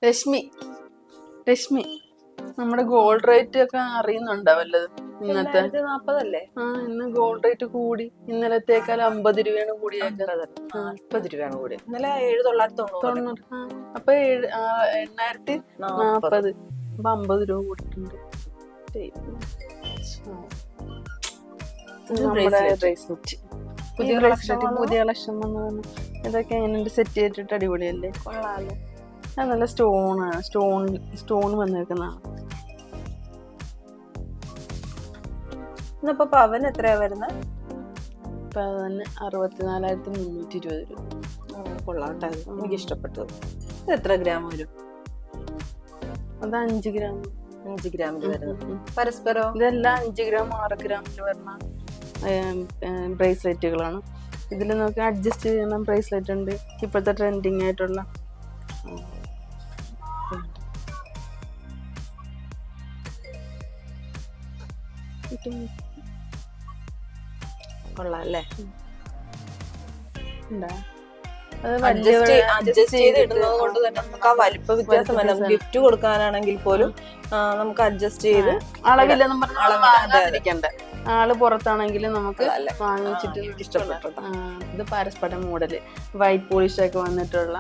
രശ്മി രശ്മി നമ്മുടെ gold rate ഒക്കെ അറിയുന്നുണ്ടോ വല്ലതും ഇന്നത്തെ? 40 ഇന്ന് ഗോൾഡ് റേറ്റ് കൂടി. ഇന്നലത്തേക്കാൾ 50 രൂപയാണ് കൂടിയേക്കുന്നത്. 50 രൂപയാണ് കൂടി. ഇന്നലെ 7,990. അപ്പൊ 8,040. അപ്പൊ 50 രൂപ കൂടിയിട്ടുണ്ട്. പുതിയ കളക്ഷൻ വന്നതാണ്. ഇതൊക്കെ എങ്ങനെയുണ്ട്? സെറ്റ് ചെയ്തിട്ട് അടിപൊളിയല്ലേ? കൊള്ളാല്ലേ? അത് നല്ല സ്റ്റോൺ വന്നേക്കുന്നതാണ്. ഇന്നിപ്പോ പവൻ എത്രയാ വരുന്നത്? പവന് 64,320 രൂപ. കൊള്ളാട്ടെ, എനിക്ക് ഇഷ്ടപ്പെട്ടു. ഇത് എത്ര ഗ്രാം വരും? അത് 5 ഗ്രാം. 5 ഗ്രാമിൽ വരുന്നത്. പരസ്പരം ഇതെല്ലാം 5 ഗ്രാം 6 ഗ്രാമിൽ വരുന്ന ബ്രേസ്ലെറ്റുകളാണ്. ഇതിൽ നമുക്ക് അഡ്ജസ്റ്റ് ചെയ്യുന്ന ബ്രേസ്ലെറ്റ് ഉണ്ട്. ഇപ്പോഴത്തെ ട്രെൻഡിങ് ആയിട്ടുള്ള കൊള്ളാം അല്ലേ? അത് അഡ്ജസ്റ്റ് ചെയ്ത് ഇടുന്നത് കൊണ്ട് തന്നെ നമുക്ക് ആ വലിപ്പ വ്യത്യാസം വല്ല ഗിഫ്റ്റ് കൊടുക്കാനാണെങ്കിൽ പോലും നമുക്ക് അഡ്ജസ്റ്റ് ചെയ്ത് അളവില്ലെന്നും പറഞ്ഞിരിക്കണ്ട. ആള് പുറത്താണെങ്കിൽ നമുക്ക് വാങ്ങിച്ചിട്ട് ഇഷ്ടപ്പെട്ടു. ഇത് പരസ്പരം മോഡല് വൈറ്റ് പോളിഷ് ഒക്കെ വന്നിട്ടുള്ള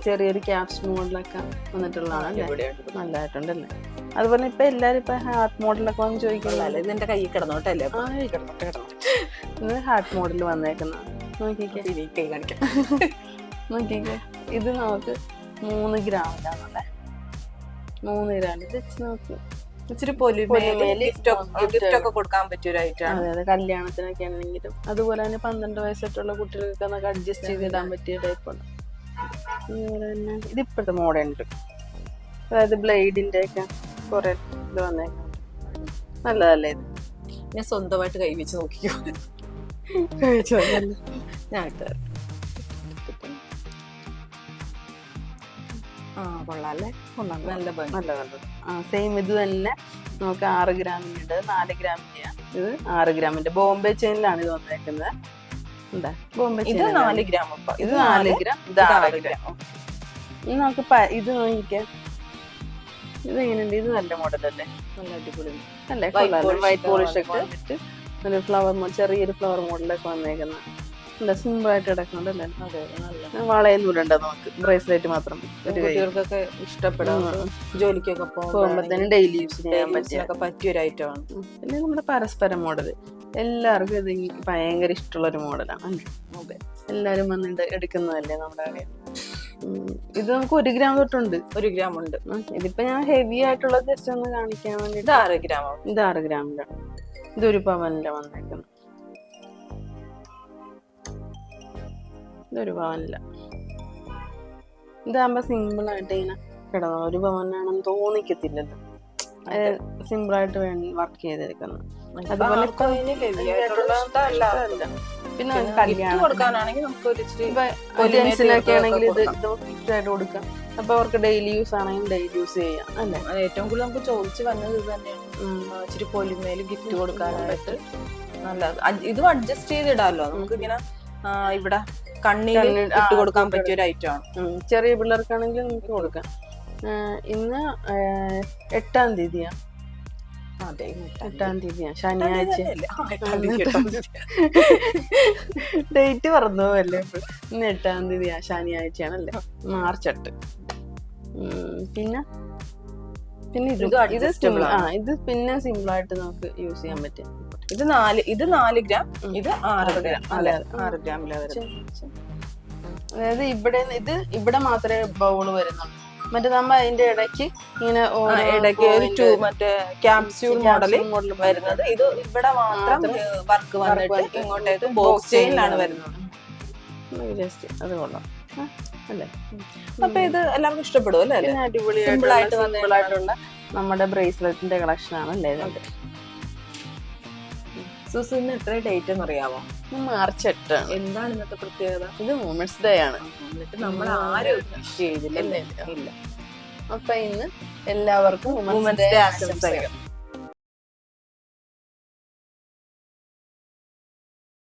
ചെറിയൊരു ക്യാപ്സ് മോഡലൊക്കെ വന്നിട്ടുള്ളതാണ്. നല്ലതായിട്ടുണ്ടല്ലേ? അതുപോലെ ഇപ്പൊ എല്ലാരും ഇപ്പൊ ഹാർട്ട് മോഡലൊക്കെ വന്ന് ചോദിക്കുന്നല്ലേ. ഇതിന്റെ കൈ കിടന്നോട്ടല്ലേ? ഇത് ഹാർട്ട് മോഡൽ വന്നേക്കുന്ന. നോക്കിക്കേ നോക്കിക്കേ. ഇത് നമുക്ക് 3 ഗ്രാമിലാണല്ലേ? 3 ഗ്രാമിൽ വെച്ച് നോക്കി ഇച്ചിരി ഗിഫ്റ്റ് ഒക്കെ കൊടുക്കാൻ പറ്റിയ ഒരു ഐറ്റം. അതെ അതെ, കല്യാണത്തിനൊക്കെ ആണെങ്കിലും. അതുപോലെ തന്നെ 12 വയസ്സായിട്ടുള്ള കുട്ടികൾക്ക് നമുക്ക് അഡ്ജസ്റ്റ് ചെയ്തിടാൻ പറ്റിയ ടൈപ്പാണ്. അതുപോലെ തന്നെ ഇതിപ്പോഴത്തെ മോഡലുണ്ട്. അതായത് ബ്ലേഡിന്റെ ഒക്കെ കുറെ ഇത് വന്നേക്കാം. നല്ലതല്ലേ ഇത്? ഞാൻ സ്വന്തമായിട്ട് കൈവച്ച് നോക്കിക്കോ. ഞാൻ കൊള്ളാല്ലേ? നല്ല സെയിം ഇത് തന്നെ നമുക്ക് 6 ഗ്രാമിനുണ്ട്, 4 ഗ്രാമിന്റെ. ഇത് 6 ഗ്രാമിന്റെ ബോംബെ ചെയിനിലാണ് ഇത് വന്നേക്കുന്നത്. എന്താ ബോംബെ ഇത് 4 ഗ്രാം. ഇത് 4 ഗ്രാം, ഇത് 6 ഗ്രാം. ഇനി നമുക്ക് ഇത് നോക്കിക്കാം. ഇത് എങ്ങനെയുണ്ട്? ഇത് നല്ല മോഡലല്ലേ? നല്ല അടിപൊളി അല്ലേ? വൈറ്റ് പോളിഷ് ഒക്കെ വന്നിട്ട് ഒരു ഫ്ലവർ ചെറിയൊരു ഫ്ലവർ മോഡലൊക്കെ വന്നേക്കുന്ന സിമ്പിൾ ആയിട്ട് കിടക്കുന്നുണ്ടല്ലേ? വളയൊന്നും ഇടണ്ട നമുക്ക്. ബ്രേസ്ലെറ്റ് മാത്രം. കുട്ടികൾക്കൊക്കെ ഇഷ്ടപ്പെടാം. ജോലിക്കൊക്കെ പോകുമ്പോഴത്തേനും ഡെയിലി യൂസ് ചെയ്യാൻ പറ്റിയൊരു ഐറ്റം ആണ്. പിന്നെ നമ്മുടെ പരസ്പരം മോഡല് എല്ലാവർക്കും ഇത് ഭയങ്കര ഇഷ്ടമുള്ളൊരു മോഡലാണ്. എല്ലാരും വന്നിട്ട് എടുക്കുന്നതല്ലേ നമ്മുടെ കടയിൽ. ഇത് നമുക്ക് 1 ഗ്രാം തൊട്ടുണ്ട്. 1 ഗ്രാം ഉണ്ട്. ഇതിപ്പോ ഞാൻ ഹെവി ആയിട്ടുള്ള ജസ്റ്റ് ഒന്ന് കാണിക്കാൻ വേണ്ടിട്ട്. ഇത് 6 ഗ്രാം. ഇത് 6 ഗ്രാമിലാണ്. ഇതൊരു പവനില വന്നേക്കുന്നത്. ഇതൊരു പവനില. ഇതാകുമ്പോ സിമ്പിൾ ആയിട്ട് ഇങ്ങനെ കിടന്നു. 1 പവനാണെന്ന് തോന്നിക്കത്തില്ലല്ലോ. സിമ്പിൾ ആയിട്ട് വേണ്ടി വർക്ക് ചെയ്തെടുക്കുന്നത്. അതുപോലെ പിന്നെ കല്യാണം കൊടുക്കാനാണെങ്കിൽ നമുക്ക് ജെൻസിനൊക്കെ ആണെങ്കിൽ ഇത് ഗിഫ്റ്റ് ആയിട്ട് കൊടുക്കാം. അപ്പൊ അവർക്ക് ഡെയിലി യൂസ് ആണെങ്കിൽ ഡെയിലി യൂസ് ചെയ്യാം അല്ലേ? ഏറ്റവും കൂടുതൽ നമുക്ക് ചോദിച്ചു വന്നത് ഇത് തന്നെയാണ്. ഇച്ചിരി പൊലിമേല് ഗിഫ്റ്റ് കൊടുക്കാനായിട്ട് നല്ലത്. ഇതും അഡ്ജസ്റ്റ് ചെയ്തിടാമല്ലോ നമുക്ക്. ഇങ്ങനെ ഇവിടെ കണ്ണിൽ ഇട്ട് കൊടുക്കാൻ പറ്റിയ ഒരു ഐറ്റം ആണ്. ചെറിയ പിള്ളേർക്കാണെങ്കിൽ നമുക്ക് കൊടുക്കാം. ഇന്ന് 8-ാം തീയതിയാണ്. 8-ാം തീയതിയാണ്, ശനിയാഴ്ച. ഡേറ്റ് പറഞ്ഞു പോവല്ലേ? ഇന്ന് 8-ാം തീയതിയാണ്, ശനിയാഴ്ചയാണല്ലേ? മാർച്ച് 8. പിന്നെ ഇത് പിന്നെ സിമ്പിൾ ആയിട്ട് നമുക്ക് യൂസ് ചെയ്യാൻ പറ്റും. ഇത് 4 ഗ്രാം. ഇത് 6 ഗ്രാം. 6 ഗ്രാമിലെ അതായത് ഇവിടെ മാത്രമേ ബൗള് വരുന്നുള്ളൂ. മറ്റേ നമ്മ അതിന്റെ ഇടയ്ക്ക് ഇങ്ങനെ ഇടയ്ക്ക് മറ്റേ ക്യാപ്സ്യൂൾ മോഡൽ വരുന്നത്. ഇത് ഇവിടെ മാത്രം വർക്ക് വന്നിട്ട് ഇങ്ങോട്ടേക്ക് ബോക്സ് ചെയിനിലാണ് വരുന്നത്. ജസ്റ്റ് അത് കൊള്ളാം അല്ലേ? അപ്പൊ ഇത് എല്ലാവർക്കും ഇഷ്ടപ്പെടും അല്ലേ? അടിപൊളിയായിട്ടുള്ള നമ്മുടെ ബ്രേസ്ലെറ്റിന്റെ കളക്ഷൻ ആണ് അല്ലേ? സുസിന് എത്ര ഡേറ്റ് എന്ന് അറിയാമോ? മാർച്ച് 8 ആണ്. എന്താണ് ഇന്നത്തെ പ്രത്യേകത? ഇത് വുമൻസ് ഡേ ആണ്. എന്നിട്ട് നമ്മൾ ആരും വിഷ് ചെയ്തില്ല. അപ്പൊ ഇന്ന് എല്ലാവർക്കും വുമൻസ് ഡേ ആശംസകൾ.